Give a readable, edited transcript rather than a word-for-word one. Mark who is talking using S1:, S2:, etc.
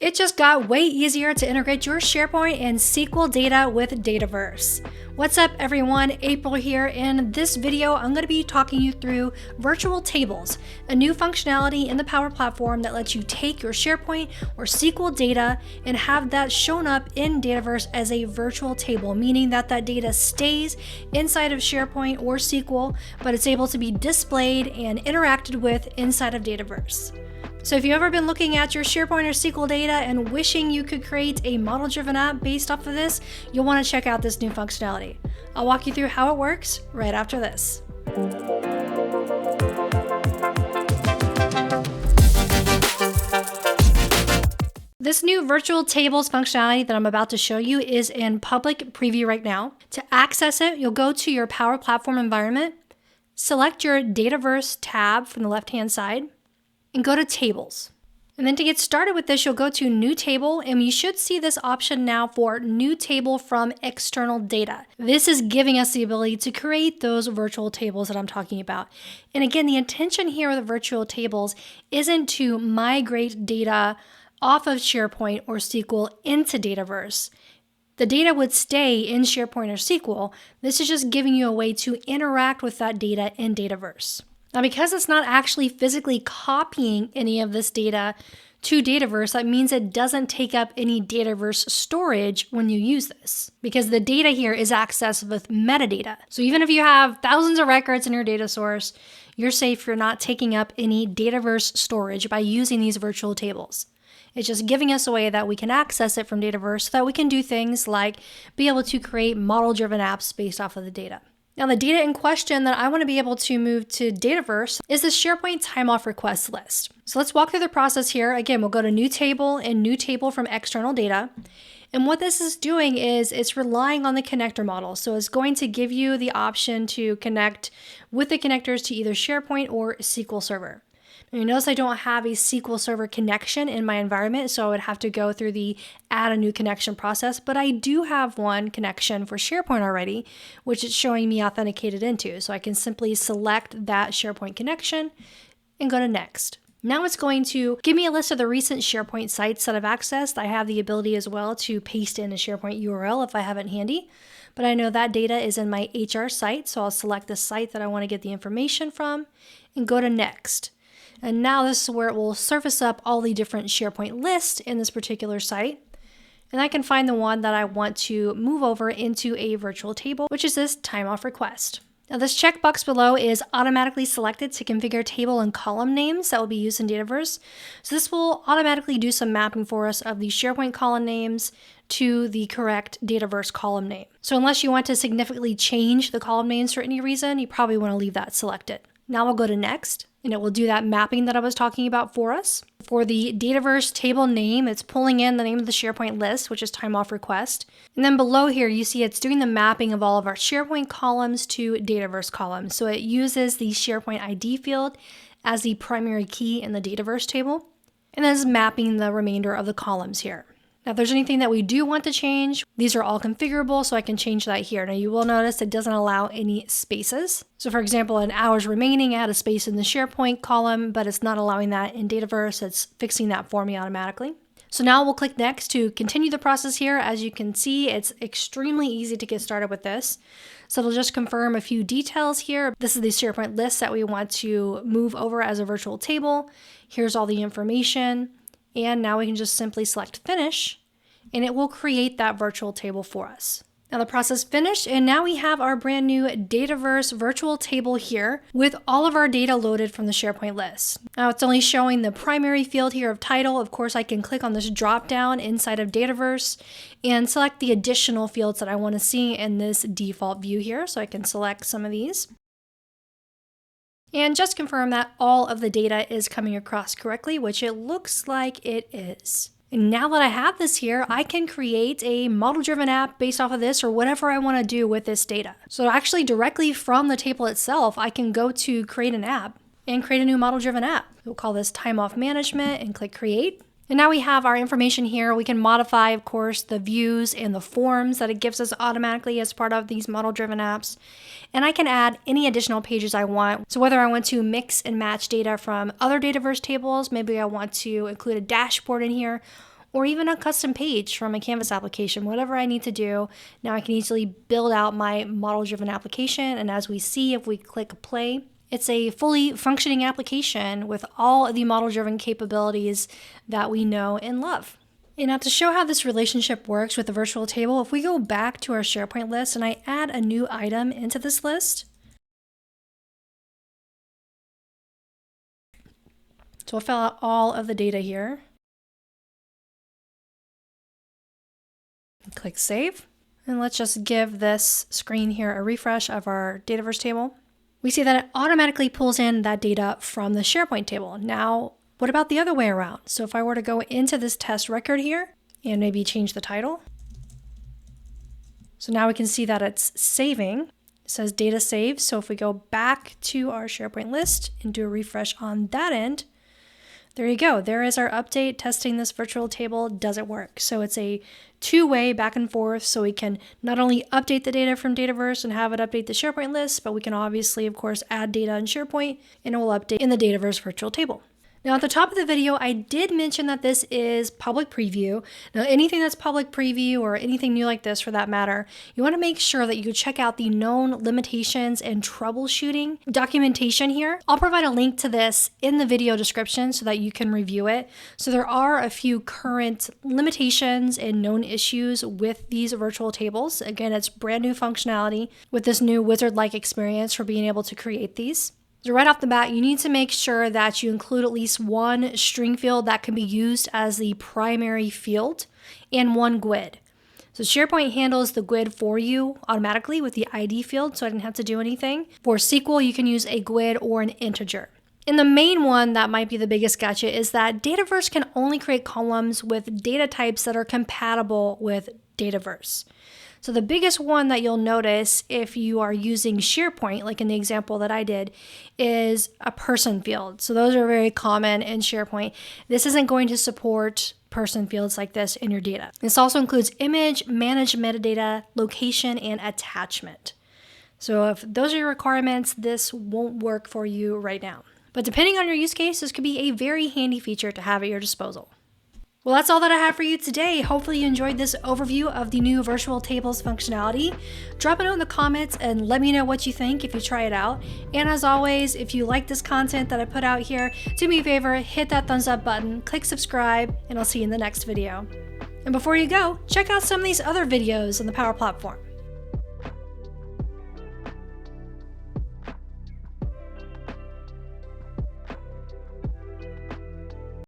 S1: It just got way easier to integrate your SharePoint and SQL data with Dataverse. What's up everyone, April here. In this video, I'm going to be talking you through virtual tables, a new functionality in the Power Platform that lets you take your SharePoint or SQL data and have that shown up in Dataverse as a virtual table, meaning that that data stays inside of SharePoint or SQL, but it's able to be displayed and interacted with inside of Dataverse. So if you've ever been looking at your SharePoint or SQL data and wishing you could create a model-driven app based off of this, you'll want to check out this new functionality. I'll walk you through how it works right after this. This new virtual tables functionality that I'm about to show you is in public preview right now. To access it, you'll go to your Power Platform environment, select your Dataverse tab from the left-hand side, and go to Tables. And then to get started with this, you'll go to New Table, and you should see this option now for New Table from External Data. This is giving us the ability to create those virtual tables that I'm talking about. And again, the intention here with the virtual tables isn't to migrate data off of SharePoint or SQL into Dataverse. The data would stay in SharePoint or SQL. This is just giving you a way to interact with that data in Dataverse. Now, because it's not actually physically copying any of this data to Dataverse, that means it doesn't take up any Dataverse storage when you use this, because the data here is accessed with metadata. So even if you have thousands of records in your data source, you're safe. You're not taking up any Dataverse storage by using these virtual tables. It's just giving us a way that we can access it from Dataverse so that we can do things like be able to create model-driven apps based off of the data. Now, the data in question that I want to be able to move to Dataverse is the SharePoint time-off request list. So let's walk through the process here. Again, we'll go to New Table and New Table from External Data. And what this is doing is it's relying on the connector model. So it's going to give you the option to connect with the connectors to either SharePoint or SQL Server. Now, you notice I don't have a SQL Server connection in my environment, so I would have to go through the add a new connection process, but I do have one connection for SharePoint already, which it's showing me authenticated into. So I can simply select that SharePoint connection and go to Next. Now it's going to give me a list of the recent SharePoint sites that I've accessed. I have the ability as well to paste in a SharePoint URL if I have it handy, but I know that data is in my HR site, so I'll select the site that I want to get the information from and go to Next. And now this is where it will surface up all the different SharePoint lists in this particular site. And I can find the one that I want to move over into a virtual table, which is this time off request. Now this checkbox below is automatically selected to configure table and column names that will be used in Dataverse. So this will automatically do some mapping for us of the SharePoint column names to the correct Dataverse column name. So unless you want to significantly change the column names for any reason, you probably want to leave that selected. Now we'll go to Next, and it will do that mapping that I was talking about for us. For the Dataverse table name, it's pulling in the name of the SharePoint list, which is time off request. And then below here, you see it's doing the mapping of all of our SharePoint columns to Dataverse columns. So it uses the SharePoint ID field as the primary key in the Dataverse table, and then is mapping the remainder of the columns here. Now, if there's anything that we do want to change, these are all configurable, so I can change that here. Now, you will notice it doesn't allow any spaces. So, for example, in hours remaining, I had a space in the SharePoint column, but it's not allowing that in Dataverse. It's fixing that for me automatically. So now we'll click Next to continue the process here. As you can see, it's extremely easy to get started with this. So it'll just confirm a few details here. This is the SharePoint list that we want to move over as a virtual table. Here's all the information. And now we can just simply select Finish, and it will create that virtual table for us. Now the process finished, and now we have our brand new Dataverse virtual table here with all of our data loaded from the SharePoint list. Now it's only showing the primary field here of title. Of course, I can click on this drop down inside of Dataverse and select the additional fields that I want to see in this default view here. So I can select some of these. And just confirm that all of the data is coming across correctly, which it looks like it is. And now that I have this here, I can create a model-driven app based off of this or whatever I want to do with this data. So actually directly from the table itself, I can go to create an app and create a new model-driven app. We'll call this time off management and click create. And now we have our information here. We can modify, of course, the views and the forms that it gives us automatically as part of these model-driven apps. And I can add any additional pages I want. So whether I want to mix and match data from other Dataverse tables, maybe I want to include a dashboard in here, or even a custom page from a Canvas application, whatever I need to do. Now I can easily build out my model-driven application. And as we see, if we click play, it's a fully functioning application with all of the model-driven capabilities that we know and love. And now to show how this relationship works with the virtual table, if we go back to our SharePoint list and I add a new item into this list, so we'll fill out all of the data here. Click Save. And let's just give this screen here a refresh of our Dataverse table. We see that it automatically pulls in that data from the SharePoint table. Now, what about the other way around? So if I were to go into this test record here and maybe change the title. So now we can see that it's saving. It says data saved. So if we go back to our SharePoint list and do a refresh on that end, there you go. There is our update testing this virtual table. Does it work? So it's a two-way back and forth. So we can not only update the data from Dataverse and have it update the SharePoint list, but we can obviously, of course, add data in SharePoint and it will update in the Dataverse virtual table. Now at the top of the video, I did mention that this is public preview. Now anything that's public preview or anything new like this for that matter, you want to make sure that you check out the known limitations and troubleshooting documentation here. I'll provide a link to this in the video description so that you can review it. So there are a few current limitations and known issues with these virtual tables. Again, it's brand new functionality with this new wizard-like experience for being able to create these. So right off the bat, you need to make sure that you include at least one string field that can be used as the primary field and one GUID. So SharePoint handles the GUID for you automatically with the ID field, so I didn't have to do anything. For SQL, you can use a GUID or an integer. And the main one that might be the biggest gotcha is that Dataverse can only create columns with data types that are compatible with Dataverse. So the biggest one that you'll notice if you are using SharePoint, like in the example that I did, is a person field. So those are very common in SharePoint. This isn't going to support person fields like this in your data. This also includes image, manage metadata, location, and attachment. So if those are your requirements, this won't work for you right now. But depending on your use case, this could be a very handy feature to have at your disposal. Well, that's all that I have for you today. Hopefully you enjoyed this overview of the new virtual tables functionality. Drop a note in the comments and let me know what you think if you try it out. And as always, if you like this content that I put out here, do me a favor, hit that thumbs up button, click subscribe, and I'll see you in the next video. And before you go, check out some of these other videos on the Power Platform.